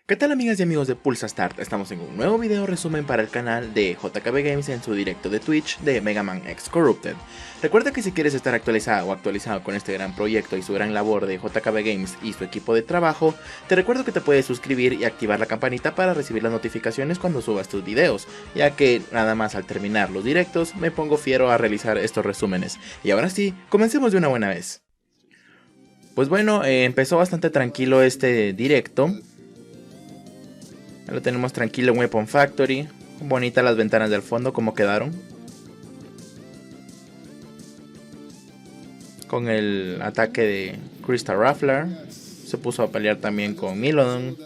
¿Qué tal, amigas y amigos de Pulsa Start? Estamos en un nuevo video resumen para el canal de JKB Games en su directo de Twitch de Mega Man X Corrupted. Recuerda que si quieres estar actualizado o actualizado con este gran proyecto y su gran labor de JKB Games y su equipo de trabajo, te recuerdo que te puedes suscribir y activar la campanita para recibir las notificaciones cuando subas tus videos, ya que nada más al terminar los directos me pongo fiero a realizar estos resúmenes. Y ahora sí, comencemos de una buena vez. Pues bueno, empezó bastante tranquilo este directo. Ya lo tenemos tranquilo en Weapon Factory. Bonitas las ventanas del fondo, como quedaron. Con el ataque de Crystal Raffler. Se puso a pelear también con Milodon.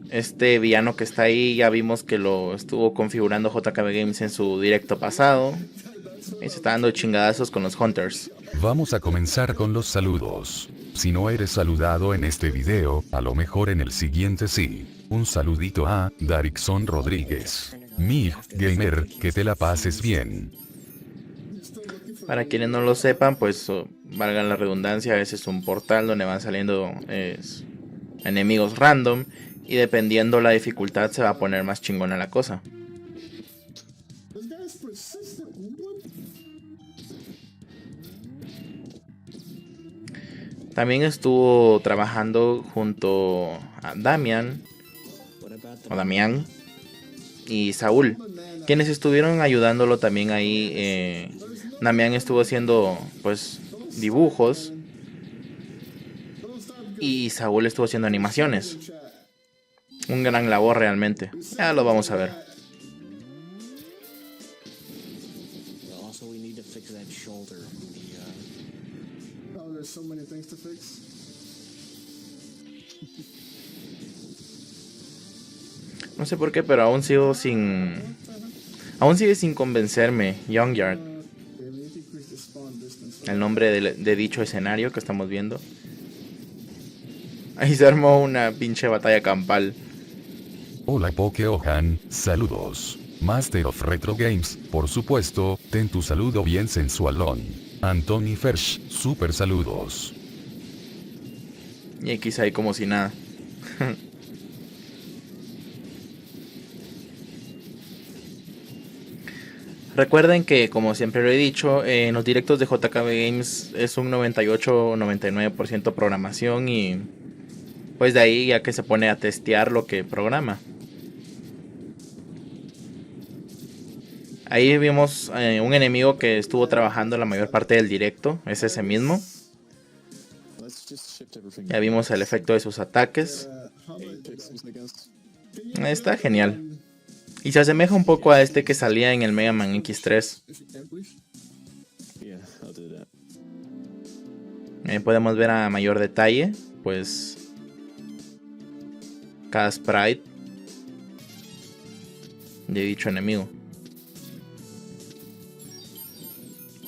Este villano que está ahí ya vimos que lo estuvo configurando JKB Games en su directo pasado. Y se está dando chingadazos con los Hunters. Vamos a comenzar con los saludos. Si no eres saludado en este video, a lo mejor en el siguiente sí. Un saludito a Darikson Rodríguez. Mig Gamer, que te la pases bien. Para quienes no lo sepan, pues valga la redundancia, ese es un portal donde van saliendo enemigos random. Y dependiendo la dificultad se va a poner más chingona la cosa. También estuvo trabajando junto a Damian y Saúl, quienes estuvieron ayudándolo también ahí. Damian estuvo haciendo pues dibujos y Saúl estuvo haciendo animaciones. Un gran labor realmente. Ya lo vamos a ver. No sé por qué, pero aún sigue sin convencerme Youngyard. El nombre de dicho escenario que estamos viendo. Ahí se armó una pinche batalla campal. Hola Pokeohan, saludos. Master of Retro Games, por supuesto, ten tu saludo bien sensualón. Anthony Fersh, super saludos. Y X ahí como si nada. Recuerden que, como siempre lo he dicho, en los directos de JKB Games es un 98 o 99% programación y pues de ahí ya que se pone a testear lo que programa. Ahí vimos un enemigo que estuvo trabajando la mayor parte del directo, es ese mismo. Ya vimos el efecto de sus ataques. Está genial. Y se asemeja un poco a este que salía en el Mega Man X3. Podemos ver a mayor detalle, pues, cada sprite de dicho enemigo.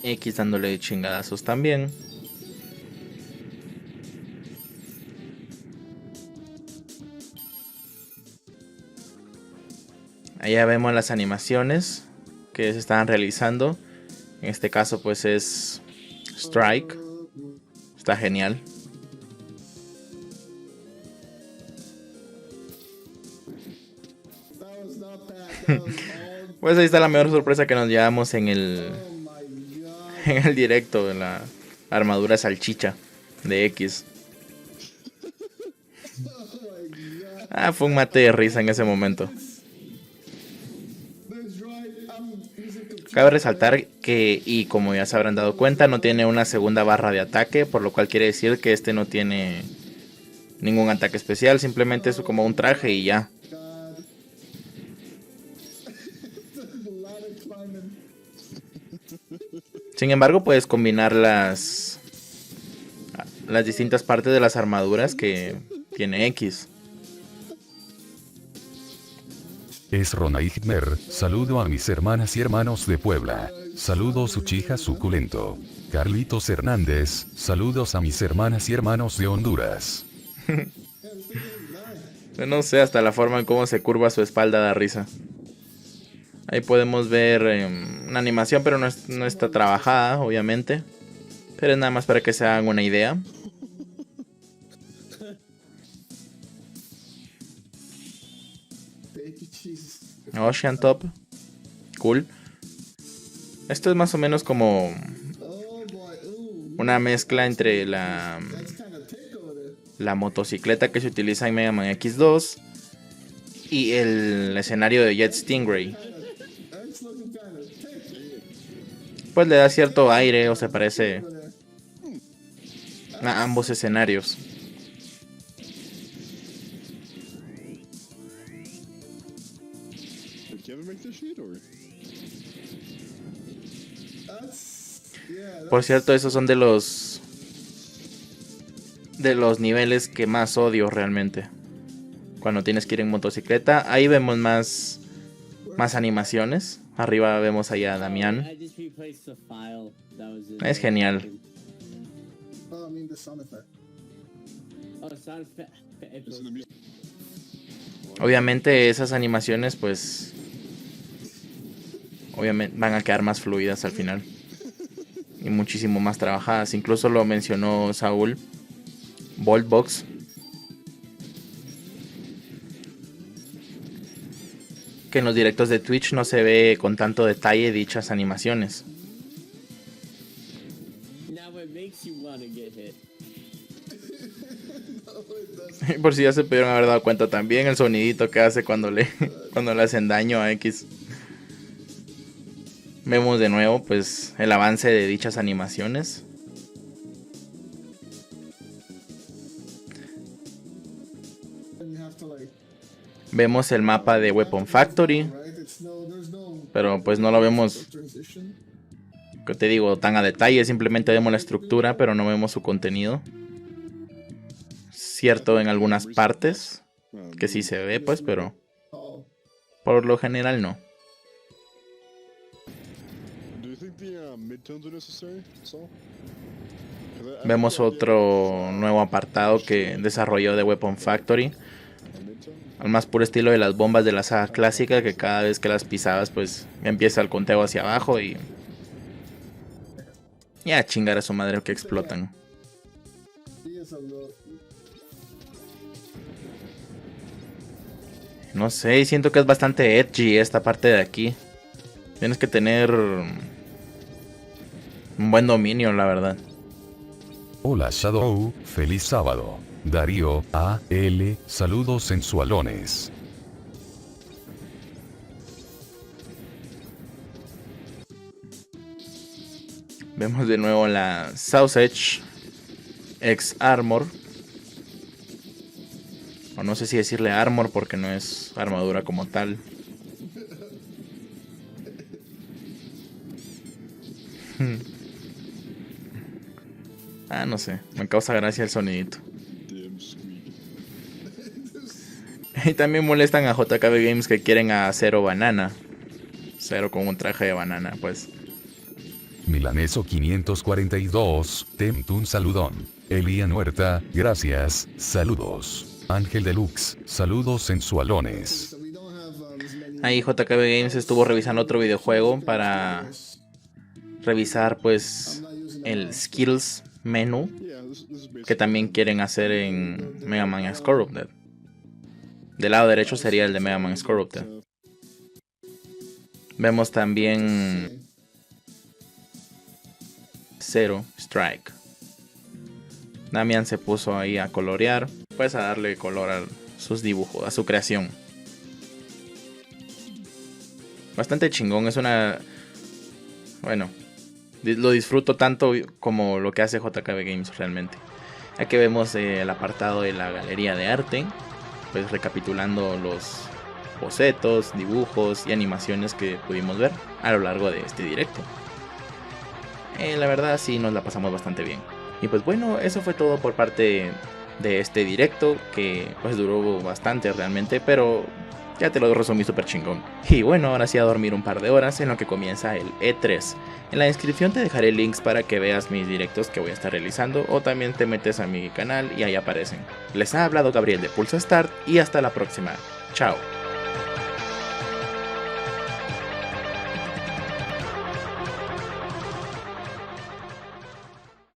X dándole chingadazos también. Allá vemos las animaciones que se estaban realizando. En este caso pues es Strike. Está genial. Pues ahí está la mejor sorpresa que nos llevamos en el directo de la armadura salchicha de X. Fue un mate de risa en ese momento. Cabe resaltar que, y como ya se habrán dado cuenta, no tiene una segunda barra de ataque, por lo cual quiere decir que este no tiene ningún ataque especial, simplemente es como un traje y ya. Sin embargo, puedes combinar las distintas partes de las armaduras que tiene X. Es Ronaigmer, saludo a mis hermanas y hermanos de Puebla. Saludos Uchija suculento. Carlitos Hernández, saludos a mis hermanas y hermanos de Honduras. No sé, hasta la forma en cómo se curva su espalda da risa. Ahí podemos ver una animación, pero no está trabajada, obviamente. Pero es nada más para que se hagan una idea. Ocean Top. Cool. Esto es más o menos como una mezcla entre la motocicleta que se utiliza en Mega Man X2 y el escenario de Jet Stingray. Pues le da cierto aire, o se parece a ambos escenarios. Por cierto, esos son de los niveles que más odio realmente. Cuando tienes que ir en motocicleta, ahí vemos más animaciones. Arriba vemos allá a Damián. Es genial. Obviamente esas animaciones pues obviamente van a quedar más fluidas al final y muchísimo más trabajadas. Incluso lo mencionó Saúl, Voltbox. Que en los directos de Twitch no se ve con tanto detalle dichas animaciones. Por si ya se pudieron haber dado cuenta también el sonidito que hace cuando le hacen daño a X. Vemos de nuevo pues el avance de dichas animaciones. Vemos el mapa de Weapon Factory, pero pues no lo vemos, que te digo, tan a detalle. Simplemente vemos la estructura, pero no vemos su contenido. Cierto, en algunas partes que sí se ve pues, pero por lo general no. Vemos otro nuevo apartado que desarrolló de Weapon Factory, al más puro estilo de las bombas de la saga clásica, que cada vez que las pisabas pues empieza el conteo hacia abajo y ya chingar a su madre que explotan. No sé, siento que es bastante edgy esta parte de aquí. Tienes que tener un buen dominio, la verdad. Hola Shadow, feliz sábado. Darío A.L. Saludos sensualones. Vemos de nuevo la Sausage X Armor. O no sé si decirle armor porque no es armadura como tal. No sé, me causa gracia el sonidito. Y también molestan a JKB Games que quieren a Zero Banana. Zero con un traje de banana, pues. Milaneso 542, Temtun saludón. Elian Huerta, gracias, saludos. Ángel Deluxe, saludos sensualones. Ahí JKB Games estuvo revisando otro videojuego para revisar pues el Skills menú que también quieren hacer en Mega Man X Corrupted. Del lado derecho sería el de Mega Man X Corrupted. Vemos también Zero Strike. Damian se puso ahí a colorear, pues a darle color a sus dibujos, a su creación. Bastante chingón, es una... Bueno, lo disfruto tanto como lo que hace JKB Games realmente. Aquí vemos el apartado de la galería de arte, pues recapitulando los bocetos, dibujos y animaciones que pudimos ver a lo largo de este directo. La verdad sí nos la pasamos bastante bien. Y pues bueno, eso fue todo por parte de este directo, que pues duró bastante realmente, pero ya te lo resumí súper chingón. Y bueno, ahora sí a dormir un par de horas en lo que comienza el E3. En la descripción te dejaré links para que veas mis directos que voy a estar realizando, o también te metes a mi canal y ahí aparecen. Les ha hablado Gabriel de Pulsa Start y hasta la próxima. Chao.